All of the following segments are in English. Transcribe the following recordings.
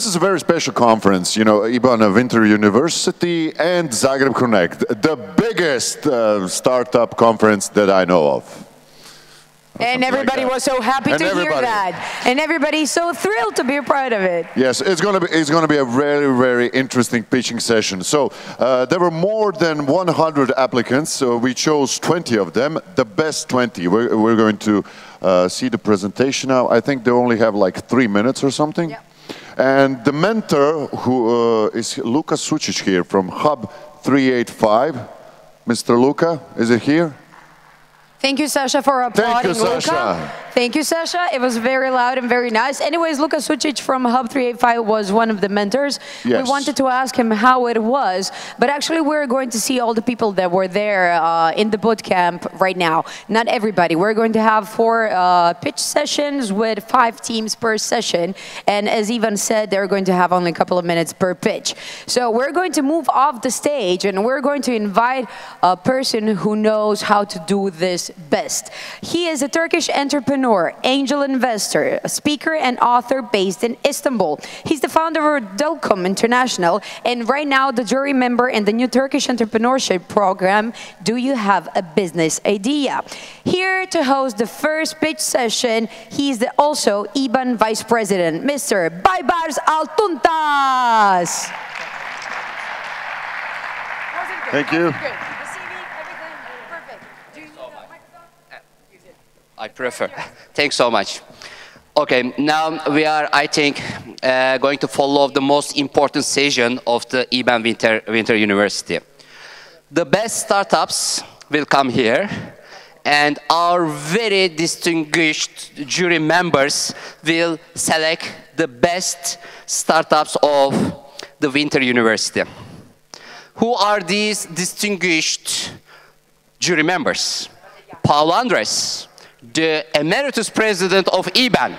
this is a very special conference, you know, EBAN Winter University and Zagreb Connect, the biggest startup conference that I know of. And everybody was so happy to hear that. And everybody's so thrilled to be a part of it. Yes, it's going to be a very, very interesting pitching session. So there were more than 100 applicants, so we chose 20 of them, the best 20. We're going to see the presentation now. I think they only have like 3 minutes or something. Yep. And the mentor, who is Luka Sucic here from Hub 385. Mr. Luka, is it here? Thank you, Sasha, for applauding Sasha. Luka. Thank you, Sasha. It was very loud and very nice. Anyways, Luka Sucic from Hub 385 was one of the mentors. Yes. We wanted to ask him how it was, but actually we're going to see all the people that were there in the boot camp right now. Not everybody. We're going to have 4 pitch sessions with 5 teams per session. And as Ivan said, they're going to have only a couple of minutes per pitch. So we're going to move off the stage and we're going to invite a person who knows how to do this best. He is a Turkish entrepreneur, angel investor, a speaker and author based in Istanbul. He's the founder of Delcom International and right now the jury member in the new Turkish entrepreneurship program, Do You Have a Business Idea? Here to host the first pitch session, he's also EBAN Vice President, Mr. Baybars Altuntas. Thank you. I prefer. Thanks so much. Okay, now we are, I think, going to follow the most important session of the EBAN Winter University. The best startups will come here, and our very distinguished jury members will select the best startups of the Winter University. Who are these distinguished jury members? Paul Andres, the Emeritus President of EBAN.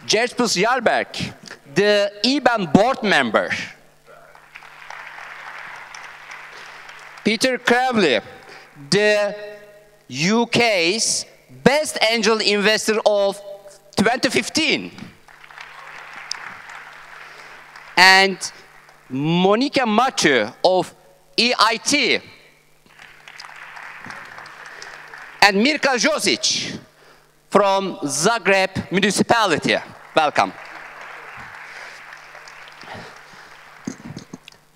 Jerpus Jarberg, the EBAN Board Member. Peter Crowley, the UK's Best Angel Investor of 2015. And Monica Mathieu of EIT. And Mirka Josic from Zagreb Municipality. Welcome.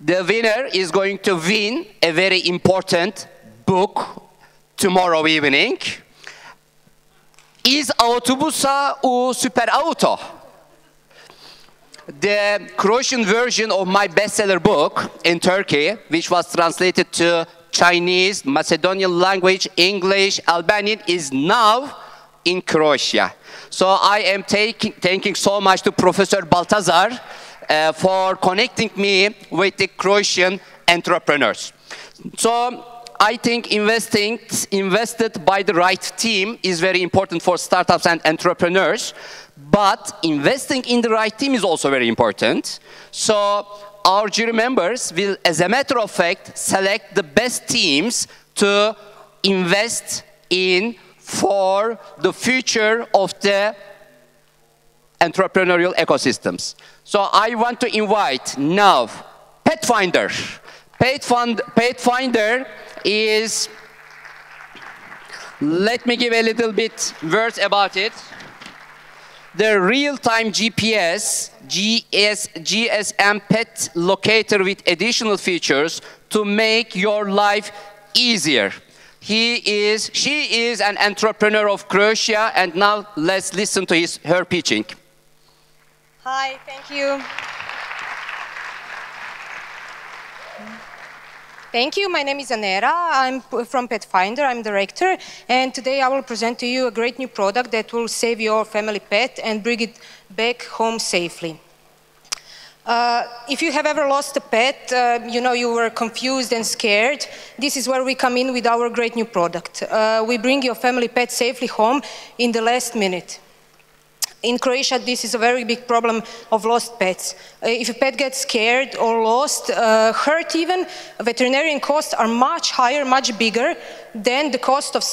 The winner is going to win a very important book tomorrow evening. Iz autobusa u super auto. The Croatian version of my bestseller book in Turkey, which was translated to Chinese, Macedonian language, English, Albanian, is now in Croatia. So I am thanking so much to Professor Baltazar for connecting me with the Croatian entrepreneurs. So I think invested by the right team is very important for startups and entrepreneurs, but investing in the right team is also very important. So our jury members will, as a matter of fact, select the best teams to invest in for the future of the entrepreneurial ecosystems. So I want to invite now Pathfinder. Pathfinder is, let me give a little bit words about it. The real-time GPS, GSM pet locator with additional features to make your life easier. She is an entrepreneur of Croatia, and now let's listen to her pitching. Hi, thank you. Thank you. My name is Anera. I'm from Pathfinder. I'm director, and today I will present to you a great new product that will save your family pet and bring it back home safely. If you have ever lost a pet, you know you were confused and scared, this is where we come in with our great new product. We bring your family pet safely home in the last minute. In Croatia, this is a very big problem of lost pets. If a pet gets scared or lost, hurt even, veterinarian costs are much higher, much bigger than the cost of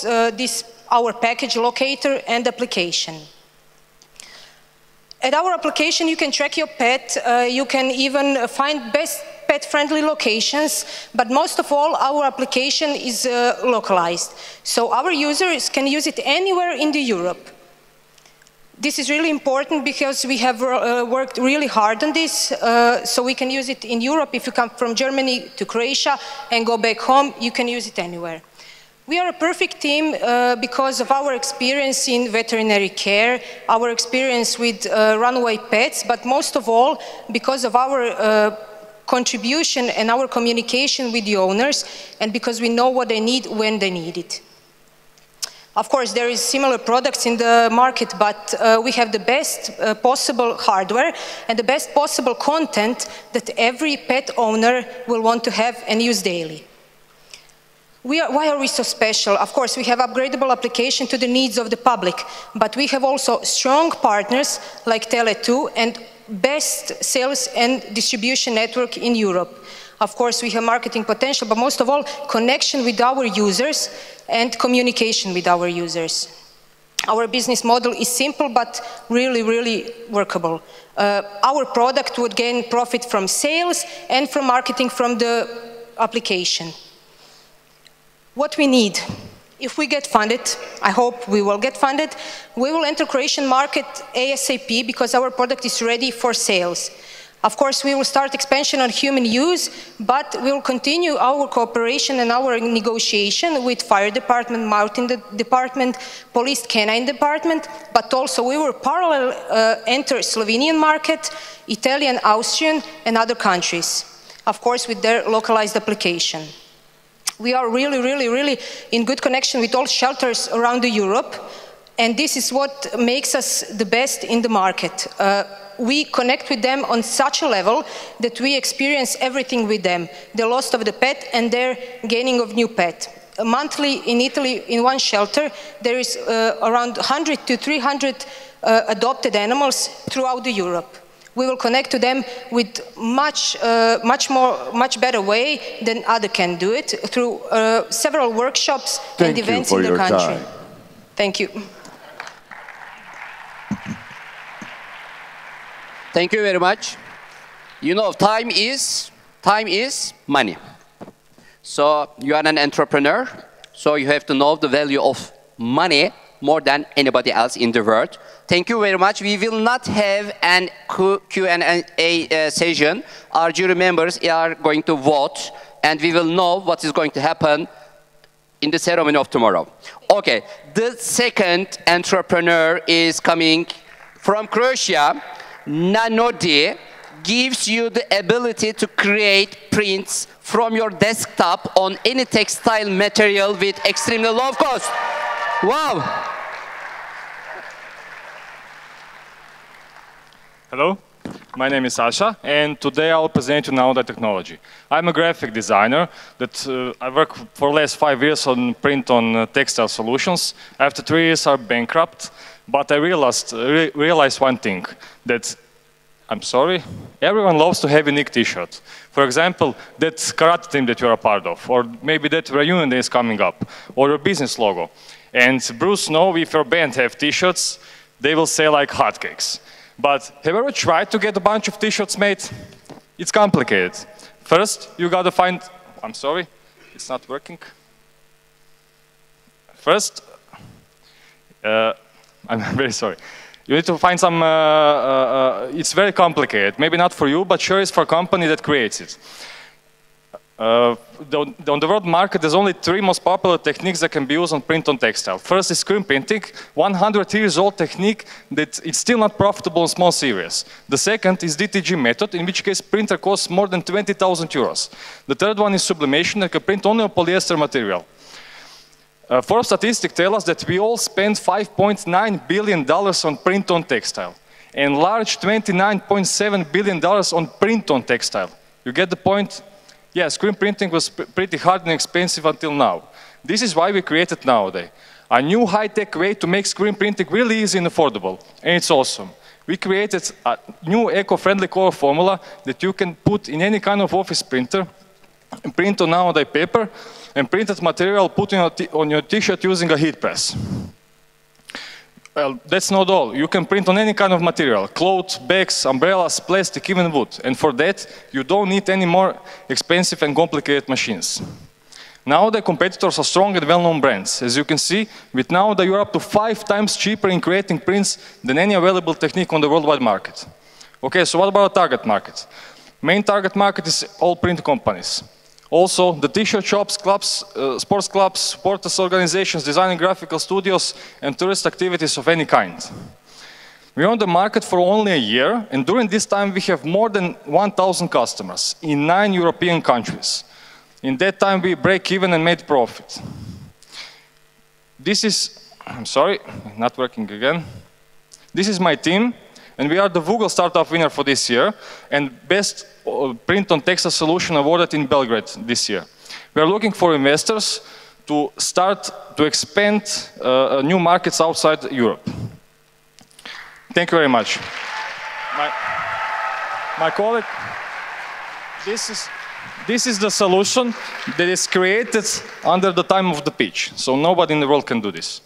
our package locator and application. At our application, you can track your pet. You can even find best pet-friendly locations, but most of all, our application is localized. So our users can use it anywhere in Europe. This is really important because we have worked really hard on this, so we can use it in Europe. If you come from Germany to Croatia and go back home, you can use it anywhere. We are a perfect team because of our experience in veterinary care, our experience with runaway pets, but most of all because of our contribution and our communication with the owners, and because we know what they need when they need it. Of course, there is similar products in the market, but we have the best possible hardware and the best possible content that every pet owner will want to have and use daily. Why are we so special? Of course, we have upgradable application to the needs of the public, but we have also strong partners like Tele2 and best sales and distribution network in Europe. Of course, we have marketing potential, but most of all, connection with our users and communication with our users. Our business model is simple, but really, really workable. Our product would gain profit from sales and from marketing from the application. What we need, if we get funded, I hope we will get funded, we will enter Croatian market ASAP because our product is ready for sales. Of course, we will start expansion on human use, but we will continue our cooperation and our negotiation with fire department, mountain department, police canine department, but also we will parallel enter Slovenian market, Italian, Austrian, and other countries, of course, with their localized application. We are really, really, really in good connection with all shelters around Europe, and this is what makes us the best in the market. We connect with them on such a level that we experience everything with them, the loss of the pet and their gaining of new pet. Monthly in Italy, in one shelter, there is around 100 to 300 adopted animals throughout Europe. We will connect to them with much better way than others can do it through several workshops and events in the country. Thank you. Thank you very much. You know, time is money. So you are an entrepreneur, so you have to know the value of money more than anybody else in the world. Thank you very much. We will not have an Q&A session. Our jury members are going to vote, and we will know what is going to happen in the ceremony of tomorrow. Okay, the second entrepreneur is coming from Croatia. Nanodi gives you the ability to create prints from your desktop on any textile material with extremely low cost. Wow! Hello, my name is Sasha, and today I'll present you Nanodi technology. I'm a graphic designer that I work for the last 5 years on print on textile solutions. After 3 years I'm bankrupt, but I realized one thing, that I'm sorry, everyone loves to have a unique t-shirt. For example, that karate team that you're a part of, or maybe that reunion that is coming up, or your business logo. And Bruce knows if your band have t-shirts, they will sell like hotcakes. But have you ever tried to get a bunch of t-shirts made? It's complicated. First, you gotta find, I'm sorry, it's not working. First, I'm very sorry. You need to find some, it's very complicated. Maybe not for you, but sure is for a company that creates it. On the world market, there's only 3 most popular techniques that can be used on print on textile. First is screen printing, 100 years old technique that it's still not profitable in small series. The second is DTG method, in which case printer costs more than 20,000 euros. The third one is sublimation, that can print only on polyester material. Forbes statistics tell us that we all spend $5.9 billion on print on textile, and large $29.7 billion on print on textile. You get the point? Yeah, screen printing was pretty hard and expensive until now. This is why we created Nanodi, a new high-tech way to make screen printing really easy and affordable, and it's awesome. We created a new eco-friendly core formula that you can put in any kind of office printer, and print on Nanodi paper, and printed material put on your t-shirt using a heat press. Well, that's not all. You can print on any kind of material, clothes, bags, umbrellas, plastic, even wood. And for that, you don't need any more expensive and complicated machines. Now the competitors are strong and well-known brands. As you can see, with now you're up to 5 times cheaper in creating prints than any available technique on the worldwide market. Okay, so what about the target market? Main target market is all print companies. Also, the t-shirt shops, clubs, sports clubs, supporters organizations, design and graphical studios, and tourist activities of any kind. We're on the market for only a year, and during this time we have more than 1,000 customers in 9 European countries. In that time we break even and made profit. This is, I'm sorry, not working again. This is my team, and we are the Google Startup winner for this year, and best print on textile solution awarded in Belgrade this year. We are looking for investors to start to expand new markets outside Europe. Thank you very much. My colleague, this is the solution that is created under the time of the pitch. So nobody in the world can do this.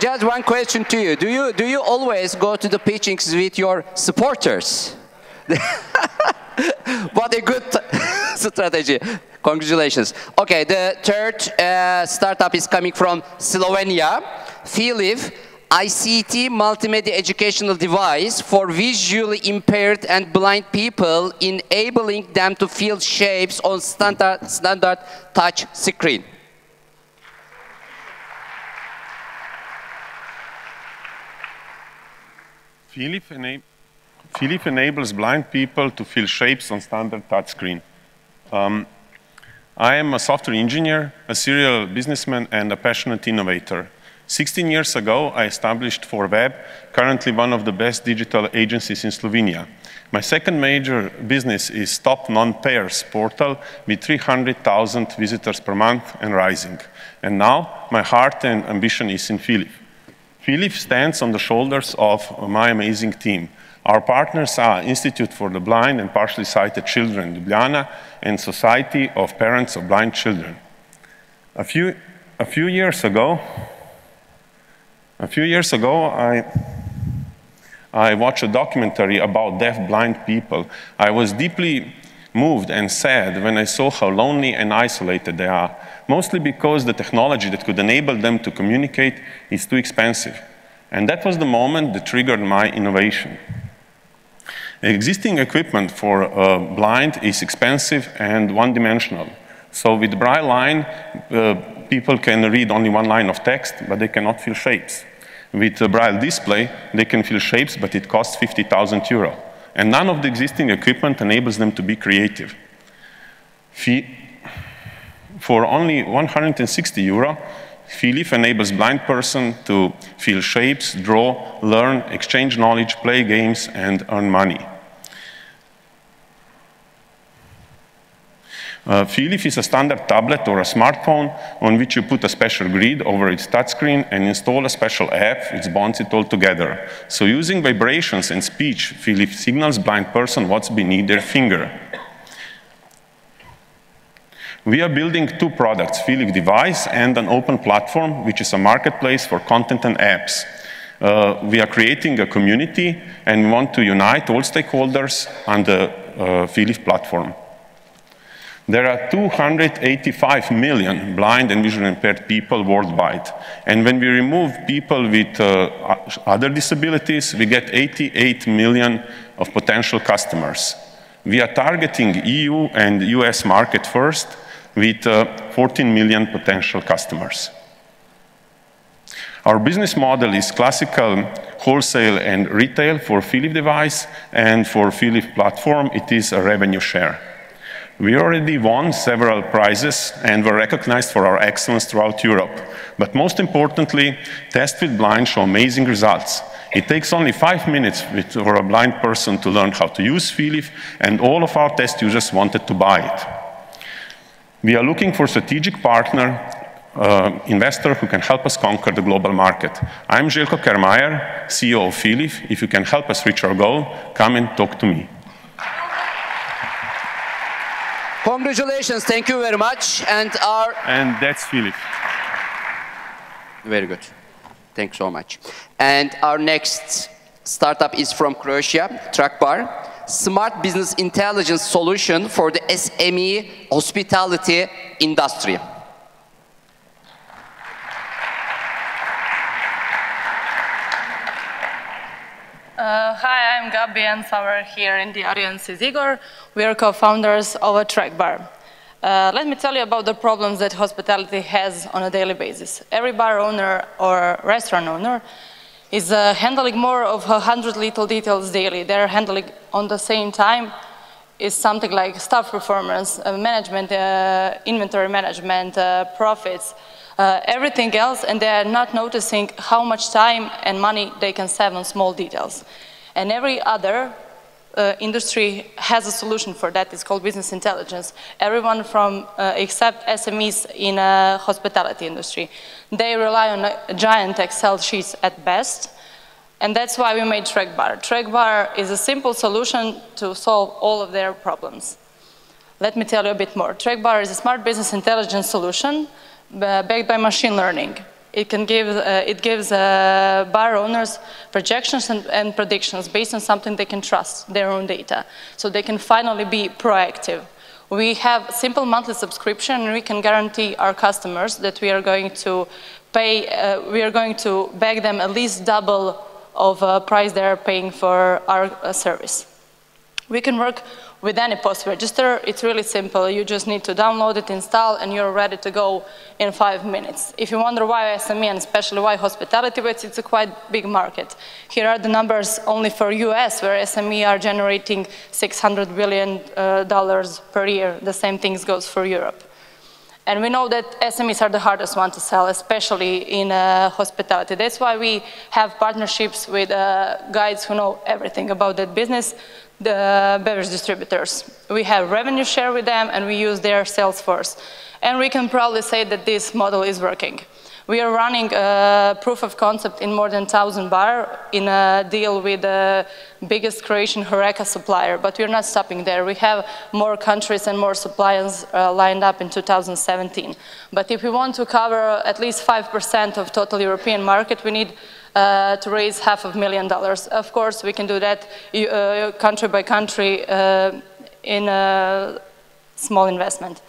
Just one question to you. Do you always go to the pitchings with your supporters? What a good strategy. Congratulations. Okay, the third startup is coming from Slovenia. Filiv, ICT multimedia educational device for visually impaired and blind people, enabling them to feel shapes on standard touch screen. Filiv enables blind people to feel shapes on standard touchscreen. I am a software engineer, a serial businessman, and a passionate innovator. 16 years ago, I established 4Web, currently one of the best digital agencies in Slovenia. My second major business is Stop Non-Pairs portal with 300,000 visitors per month and rising. And now, my heart and ambition is in Filiv. Filiv stands on the shoulders of my amazing team. Our partners are Institute for the Blind and Partially Sighted Children, Ljubljana, and Society of Parents of Blind Children. A few years ago, I watched a documentary about deaf-blind people. I was deeply moved and sad when I saw how lonely and isolated they are, mostly because the technology that could enable them to communicate is too expensive. And that was the moment that triggered my innovation. Existing equipment for blind is expensive and one-dimensional. So with Braille line, people can read only one line of text, but they cannot feel shapes. With a Braille display, they can feel shapes, but it costs 50,000 euro. And none of the existing equipment enables them to be creative. For only 160 euro, Filiv enables blind person to feel shapes, draw, learn, exchange knowledge, play games, and earn money. Filiv is a standard tablet or a smartphone on which you put a special grid over its touchscreen and install a special app which bonds it all together. So using vibrations and speech, Filiv signals blind person what's beneath their finger. We are building 2 products, Filiv Device and an open platform, which is a marketplace for content and apps. We are creating a community and want to unite all stakeholders on the Filiv platform. There are 285 million blind and visually impaired people worldwide. And when we remove people with other disabilities, we get 88 million of potential customers. We are targeting EU and US market first with 14 million potential customers. Our business model is classical wholesale and retail for Filiv Device, and for Filiv platform, it is a revenue share. We already won several prizes and were recognized for our excellence throughout Europe. But most importantly, tests with blind show amazing results. It takes only 5 minutes for a blind person to learn how to use Filiv, and all of our test users wanted to buy it. We are looking for a strategic partner, investor who can help us conquer the global market. I'm Željko Kermajer, CEO of Filiv. If you can help us reach our goal, come and talk to me. Congratulations, thank you very much. And that's Philip. Very good. Thanks so much. And our next startup is from Croatia, Trackbar. Smart business intelligence solution for the SME hospitality industry. Hi, I'm Gabi, and somewhere here in the audience is Igor. We are co-founders of a Trackbar. Let me tell you about the problems that hospitality has on a daily basis. Every bar owner or restaurant owner is handling more of 100 little details daily. They're handling on the same time is something like staff performance, management, inventory management, profits, everything else, and they're not noticing how much time and money they can save on small details. And every other industry has a solution for that. It's called business intelligence. Everyone from, except SMEs in a hospitality industry. They rely on giant Excel sheets at best, and that's why we made Trackbar. Trackbar is a simple solution to solve all of their problems. Let me tell you a bit more. Trackbar is a smart business intelligence solution backed by machine learning. It gives bar owners projections and predictions based on something they can trust, their own data, so they can finally be proactive. We have simple monthly subscription, and we can guarantee our customers that we are going to back them at least double of price they are paying for our service. We can work with any post register. It's really simple. You just need to download it, install, and you're ready to go in 5 minutes. If you wonder why SME, and especially why hospitality, it's a quite big market. Here are the numbers only for US, where SME are generating $600 billion per year. The same thing goes for Europe. And we know that SMEs are the hardest one to sell, especially in hospitality. That's why we have partnerships with guys who know everything about that business, the beverage distributors. We have revenue share with them, and we use their sales force. And we can proudly say that this model is working. We are running a proof of concept in more than 1,000 bars in a deal with the biggest Croatian HoReCa supplier, but we're not stopping there. We have more countries and more suppliers lined up in 2017. But if we want to cover at least 5% of total European market, we need to raise $500,000. Of course, we can do that country by country in a small investment.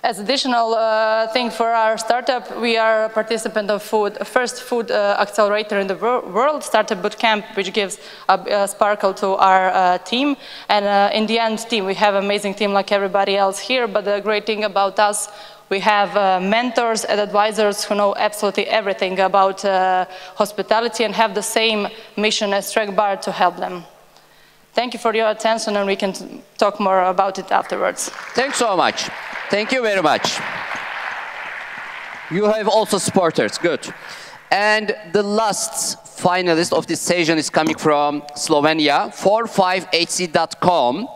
As additional thing for our startup, we are a participant of first food accelerator in the world, Startup Bootcamp, which gives a sparkle to our team. And in the end team, we have an amazing team like everybody else here, but the great thing about us, we have mentors and advisors who know absolutely everything about hospitality and have the same mission as Trackbar to help them. Thank you for your attention, and we can talk more about it afterwards. Thanks so much. Thank you very much. You have also supporters, good. And the last finalist of this session is coming from Slovenia. 45hc.com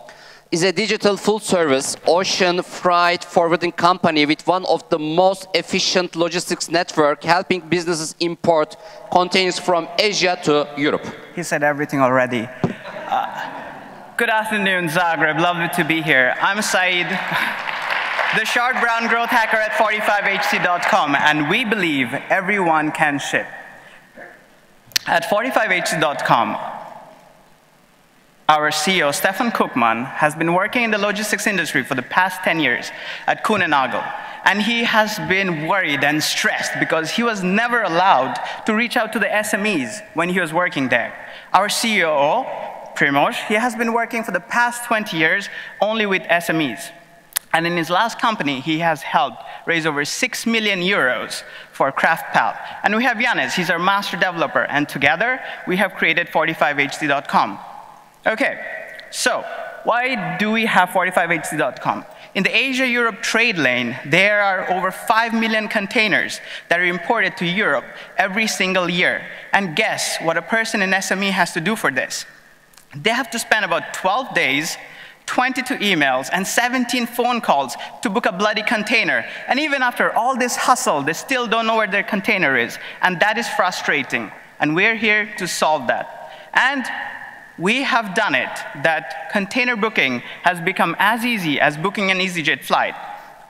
is a digital full-service ocean freight forwarding company with one of the most efficient logistics network, helping businesses import containers from Asia to Europe. He said everything already. Good afternoon, Zagreb. Lovely to be here. I'm Said, the short brown growth hacker at 45hc.com, and we believe everyone can ship. At 45hc.com, our CEO, Stefan Koopman, has been working in the logistics industry for the past 10 years at Kuhn & Nagel. And he has been worried and stressed because he was never allowed to reach out to the SMEs when he was working there. Our CEO, Primoz, he has been working for the past 20 years only with SMEs. And in his last company, he has helped raise over 6 million euros for CraftPal. And we have Yanis, he's our master developer, and together we have created 45hc.com. Okay, so why do we have 45hc.com? In the Asia-Europe trade lane, there are over 5 million containers that are imported to Europe every single year. And guess what a person in SME has to do for this? They have to spend about 12 days, 22 emails, and 17 phone calls to book a bloody container. And even after all this hustle, they still don't know where their container is. And that is frustrating. And we're here to solve that. And we have done it that container booking has become as easy as booking an EasyJet flight.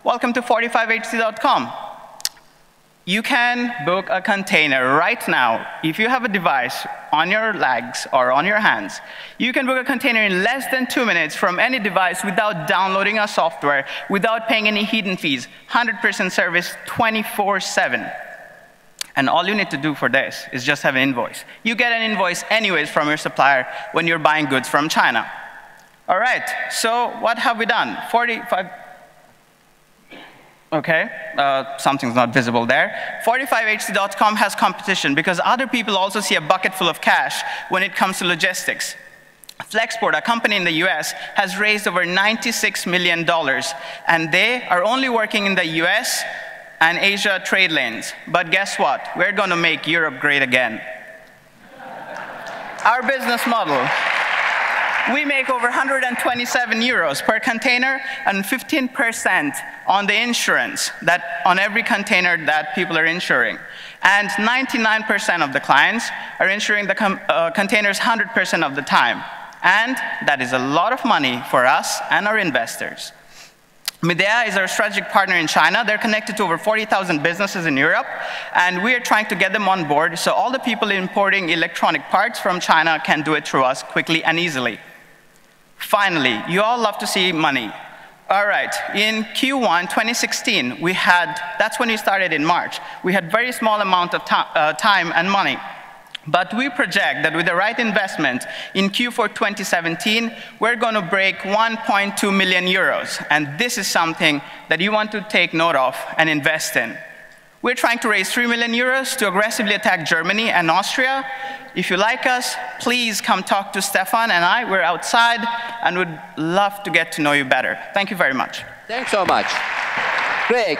Welcome to 45hc.com. You can book a container right now. If you have a device on your legs or on your hands, you can book a container in less than 2 minutes from any device without downloading a software, without paying any hidden fees. 100% service 24/7. And all you need to do for this is just have an invoice. You get an invoice anyways from your supplier when you're buying goods from China. All right, so what have we done? 45. Okay, something's not visible there. 45hc.com has competition because other people also see a bucket full of cash when it comes to logistics. Flexport, a company in the US, has raised over $96 million, and they are only working in the US and Asia trade lanes. But guess what? We're going to make Europe great again. Our business model. We make over 127 euros per container and 15% on the insurance on every container that people are insuring. And 99% of the clients are insuring the containers 100% of the time. And that is a lot of money for us and our investors. Midea is our strategic partner in China. They're connected to over 40,000 businesses in Europe, and we are trying to get them on board so all the people importing electronic parts from China can do it through us quickly and easily. Finally, you all love to see money. All right, in Q1 2016, that's when we started in March. We had very small amount of time and money. But we project that with the right investment in Q4 2017, we're going to break 1.2 million euros. And this is something that you want to take note of and invest in. We're trying to raise 3 million euros to aggressively attack Germany and Austria. If you like us, please come talk to Stefan and I. We're outside and would love to get to know you better. Thank you very much. Thanks so much. Greg.